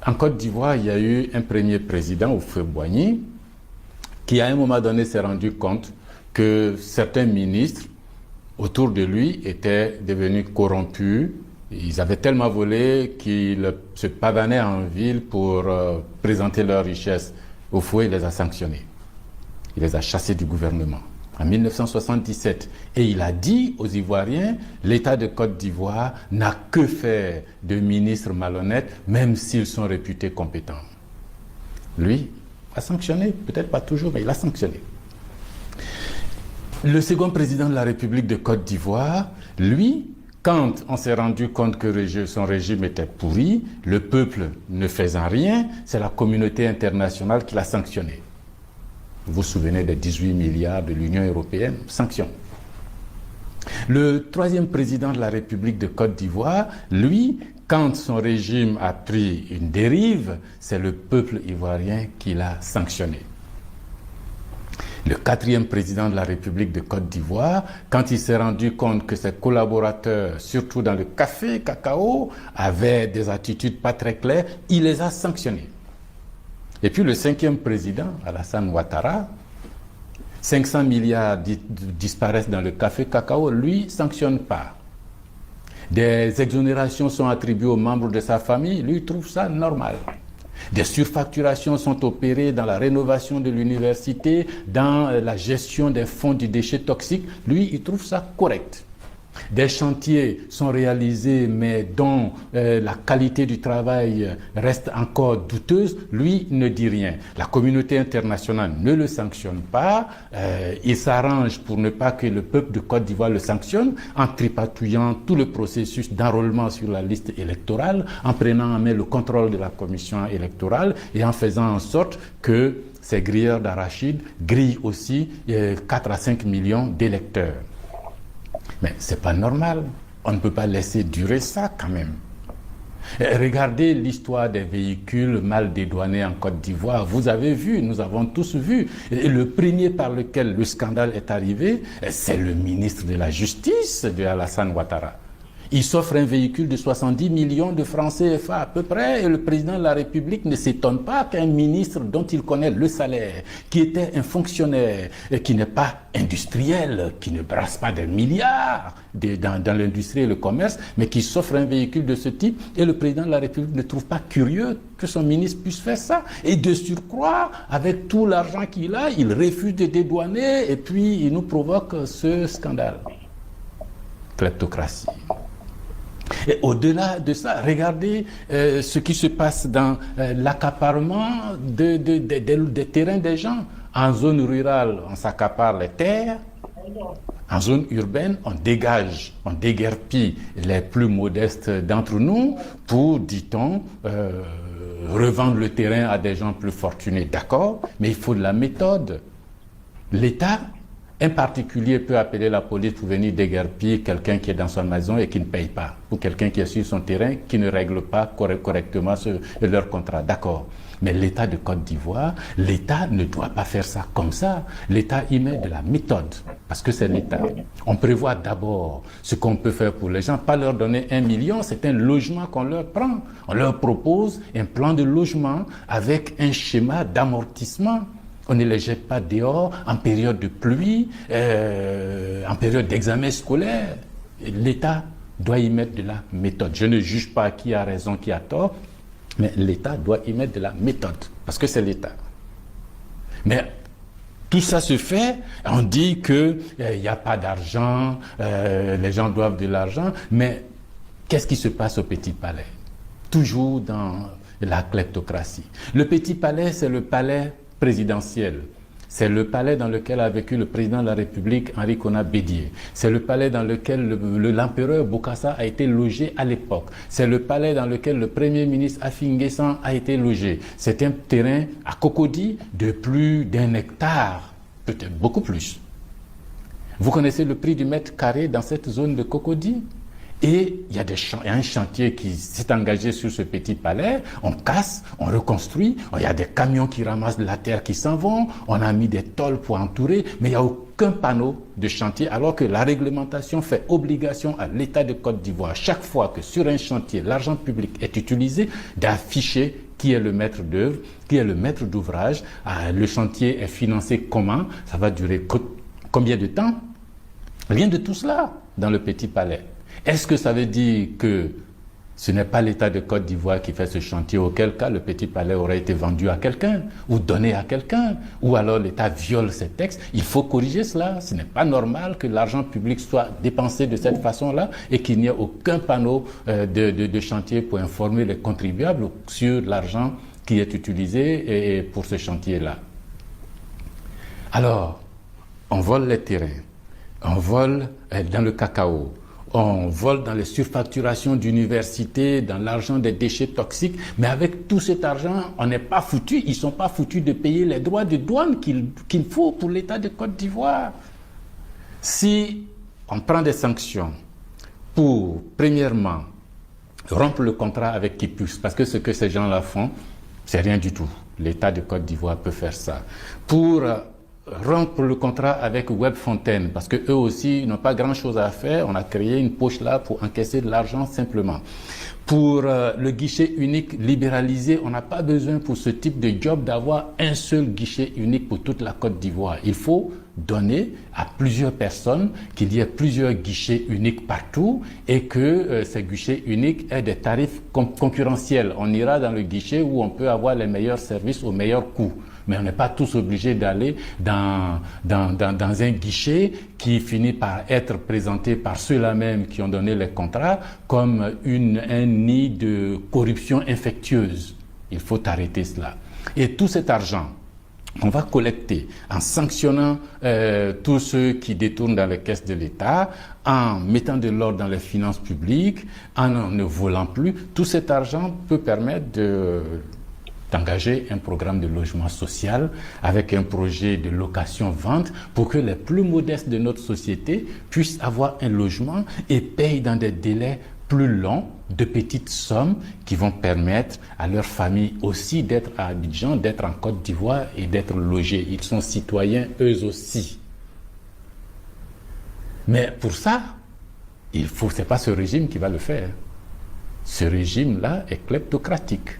En Côte d'Ivoire, il y a eu un premier président, Houphouët-Boigny, qui à un moment donné s'est rendu compte que certains ministres autour de lui étaient devenus corrompus. Ils avaient tellement volé qu'ils se pavanaient en ville pour présenter leurs richesses. Houphouët les a sanctionnés. Il les a chassés du gouvernement en 1977. Et il a dit aux Ivoiriens, l'État de Côte d'Ivoire n'a que faire de ministres malhonnêtes, même s'ils sont réputés compétents. Lui a sanctionné, peut-être pas toujours, mais il a sanctionné. Le second président de la République de Côte d'Ivoire, lui, quand on s'est rendu compte que son régime était pourri, le peuple ne faisant rien, c'est la communauté internationale qui l'a sanctionné. Vous vous souvenez des 18 milliards de l'Union européenne, sanctions. Le troisième président de la République de Côte d'Ivoire, lui, quand son régime a pris une dérive, c'est le peuple ivoirien qui l'a sanctionné. Le quatrième président de la République de Côte d'Ivoire, quand il s'est rendu compte que ses collaborateurs, surtout dans le café, cacao, avaient des attitudes pas très claires, il les a sanctionnés. Et puis le cinquième président, Alassane Ouattara, 500 milliards disparaissent dans le café cacao, lui ne sanctionne pas. Des exonérations sont attribuées aux membres de sa famille, lui trouve ça normal. Des surfacturations sont opérées dans la rénovation de l'université, dans la gestion des fonds du déchet toxique, lui il trouve ça correct. Des chantiers sont réalisés mais dont la qualité du travail reste encore douteuse, lui ne dit rien. La communauté internationale ne le sanctionne pas, il s'arrange pour ne pas que le peuple de Côte d'Ivoire le sanctionne en tripatouillant tout le processus d'enrôlement sur la liste électorale, en prenant en main le contrôle de la commission électorale et en faisant en sorte que ces grilleurs d'arachide grillent aussi 4 à 5 millions d'électeurs. Mais ce n'est pas normal. On ne peut pas laisser durer ça quand même. Regardez l'histoire des véhicules mal dédouanés en Côte d'Ivoire. Vous avez vu, nous avons tous vu. Et le premier par lequel le scandale est arrivé, c'est le ministre de la Justice de Alassane Ouattara. Il s'offre un véhicule de 70 millions de francs CFA à peu près et le président de la République ne s'étonne pas qu'un ministre dont il connaît le salaire, qui était un fonctionnaire, et qui n'est pas industriel, qui ne brasse pas des milliards dans l'industrie et le commerce, mais qui s'offre un véhicule de ce type et le président de la République ne trouve pas curieux que son ministre puisse faire ça. Et de surcroît, avec tout l'argent qu'il a, il refuse de dédouaner et puis il nous provoque ce scandale. Kleptocratie. Et au-delà de ça, regardez ce qui se passe dans l'accaparement des terrains des gens. En zone rurale, on s'accapare les terres. En zone urbaine, on dégage, on déguerpit les plus modestes d'entre nous pour, dit-on, revendre le terrain à des gens plus fortunés. D'accord, mais il faut de la méthode. L'État, un particulier peut appeler la police pour venir déguerpir quelqu'un qui est dans sa maison et qui ne paye pas, ou quelqu'un qui est sur son terrain qui ne règle pas correctement leur contrat. D'accord. Mais l'État de Côte d'Ivoire, l'État ne doit pas faire ça comme ça. L'État y met de la méthode, parce que c'est l'État. On prévoit d'abord ce qu'on peut faire pour les gens, pas leur donner 1 million, c'est un logement qu'on leur prend. On leur propose un plan de logement avec un schéma d'amortissement. On ne les jette pas dehors en période de pluie, en période d'examen scolaire. L'État doit y mettre de la méthode. Je ne juge pas qui a raison, qui a tort, mais l'État doit y mettre de la méthode, parce que c'est l'État. Mais tout ça se fait, on dit qu'il n'y a pas d'argent, les gens doivent de l'argent, mais qu'est-ce qui se passe au Petit Palais? Toujours dans la kleptocratie. Le Petit Palais, c'est le palais présidentiel. C'est le palais dans lequel a vécu le président de la République, Henri Konan Bédié. C'est le palais dans lequel l'empereur Bokassa a été logé à l'époque. C'est le palais dans lequel le premier ministre Afi N'Guessan a été logé. C'est un terrain à Cocody de plus d'1 hectare, peut-être beaucoup plus. Vous connaissez le prix du mètre carré dans cette zone de Cocody? Et il y a un chantier qui s'est engagé sur ce petit palais, on casse, on reconstruit, il y a des camions qui ramassent de la terre qui s'en vont, on a mis des tôles pour entourer, mais il n'y a aucun panneau de chantier, alors que la réglementation fait obligation à l'État de Côte d'Ivoire, chaque fois que sur un chantier, l'argent public est utilisé, d'afficher qui est le maître d'œuvre, qui est le maître d'ouvrage, le chantier est financé comment, ça va durer combien de temps? Rien de tout cela dans le petit palais. Est-ce que ça veut dire que ce n'est pas l'État de Côte d'Ivoire qui fait ce chantier, auquel cas le petit palais aurait été vendu à quelqu'un ou donné à quelqu'un, ou alors l'État viole ses textes? Il faut corriger cela. Ce n'est pas normal que l'argent public soit dépensé de cette façon-là et qu'il n'y ait aucun panneau de chantier pour informer les contribuables sur l'argent qui est utilisé pour ce chantier-là. Alors, on vole les terrains, on vole dans le cacao, on vole dans les surfacturations d'universités, dans l'argent des déchets toxiques, mais avec tout cet argent, on n'est pas foutu, ils ne sont pas foutus de payer les droits de douane qu'il faut pour l'État de Côte d'Ivoire. Si on prend des sanctions pour, premièrement, rompre le contrat avec Kipus, parce que ce que ces gens-là font, c'est rien du tout. L'État de Côte d'Ivoire peut faire ça. Pour rompre le contrat avec Webfontaine, parce qu'eux aussi n'ont pas grand-chose à faire. On a créé une poche là pour encaisser de l'argent simplement. Pour le guichet unique libéralisé, on n'a pas besoin pour ce type de job d'avoir un seul guichet unique pour toute la Côte d'Ivoire. Il faut donner à plusieurs personnes qu'il y ait plusieurs guichets uniques partout et que ces guichets uniques aient des tarifs concurrentiels. On ira dans le guichet où on peut avoir les meilleurs services au meilleur coût. Mais on n'est pas tous obligés d'aller dans un guichet qui finit par être présenté par ceux-là même qui ont donné les contrats comme un nid de corruption infectieuse. Il faut arrêter cela. Et tout cet argent qu'on va collecter en sanctionnant tous ceux qui détournent dans les caisses de l'État, en mettant de l'ordre dans les finances publiques, en ne volant plus, tout cet argent peut permettre d'engager un programme de logement social avec un projet de location-vente pour que les plus modestes de notre société puissent avoir un logement et payent dans des délais plus longs de petites sommes qui vont permettre à leur famille aussi d'être à Abidjan, d'être en Côte d'Ivoire et d'être logés. Ils sont citoyens eux aussi. Mais pour ça, c'est pas ce régime qui va le faire. Ce régime-là est kleptocratique.